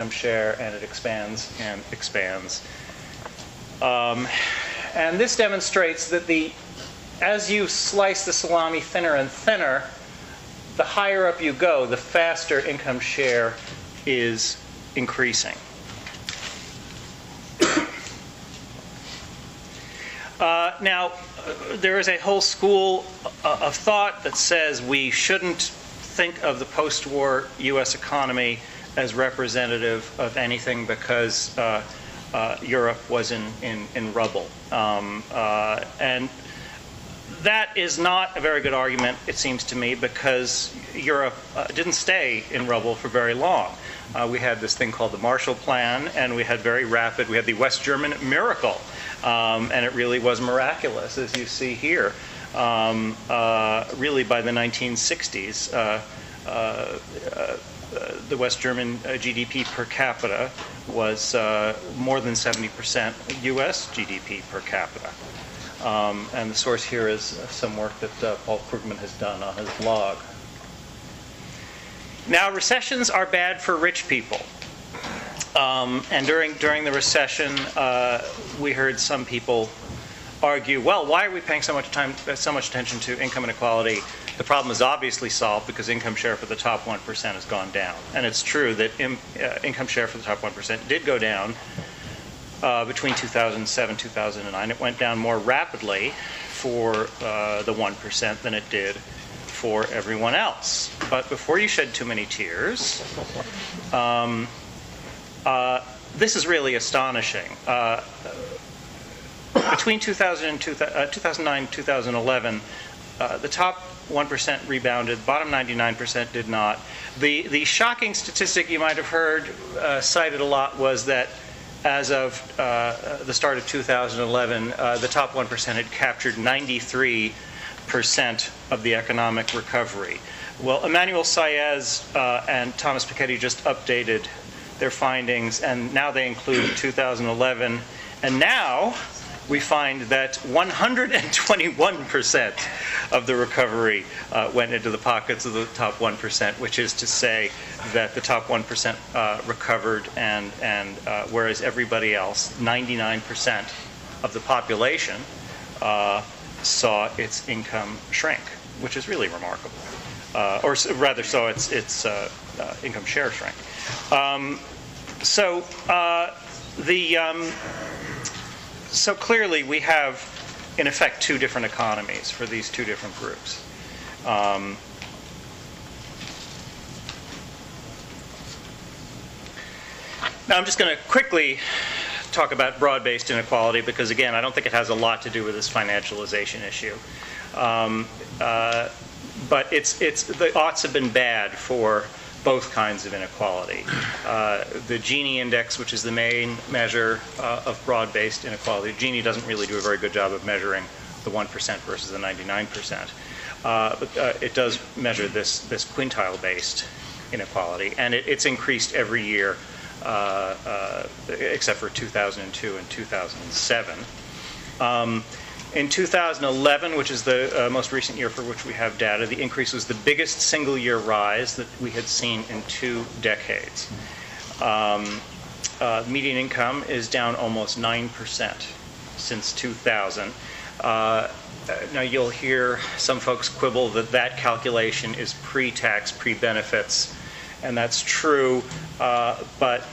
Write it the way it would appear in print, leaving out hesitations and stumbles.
share, and it expands and expands. And this demonstrates that as you slice the salami thinner and thinner, the higher up you go, the faster income share is increasing. Now, there is a whole school of thought that says we shouldn't think of the post-war U.S. economy as representative of anything because Europe was in rubble. And that is not a very good argument, it seems to me, because Europe didn't stay in rubble for very long. We had this thing called the Marshall Plan, and we had the West German miracle. And it really was miraculous, as you see here. Really, by the 1960s, the West German GDP per capita was more than 70% U.S. GDP per capita. And the source here is some work that Paul Krugman has done on his blog. Now, recessions are bad for rich people. And during the recession, we heard some people argue, well, why are we paying so much attention to income inequality? The problem is obviously solved because income share for the top 1% has gone down. And it's true that income share for the top 1% did go down between 2007 and 2009. It went down more rapidly for the 1% than it did for everyone else. But before you shed too many tears, this is really astonishing. Between 2009 and 2011, the top 1% rebounded, bottom 99% did not. The shocking statistic you might have heard cited a lot was that as of the start of 2011, the top 1% had captured 93% of the economic recovery. Well, Emmanuel Saez and Thomas Piketty just updated their findings, and now they include 2011. And now we find that 121% of the recovery went into the pockets of the top 1%, which is to say that the top 1% recovered, and whereas everybody else, 99% of the population, saw its income shrink, which is really remarkable. Or rather, saw its income share shrink. So clearly we have, in effect, two different economies for these two different groups. Now I'm just going to quickly talk about broad-based inequality because, again, I don't think it has a lot to do with this financialization issue. But the odds have been bad for both kinds of inequality. The Gini index, which is the main measure of broad-based inequality, Gini doesn't really do a very good job of measuring the 1% versus the 99%. But it does measure this quintile-based inequality, and it's increased every year except for 2002 and 2007. In 2011, which is the most recent year for which we have data, the increase was the biggest single-year rise that we had seen in 2 decades. Median income is down almost 9% since 2000. Now you'll hear some folks quibble that calculation is pre-tax, pre-benefits, and that's true, but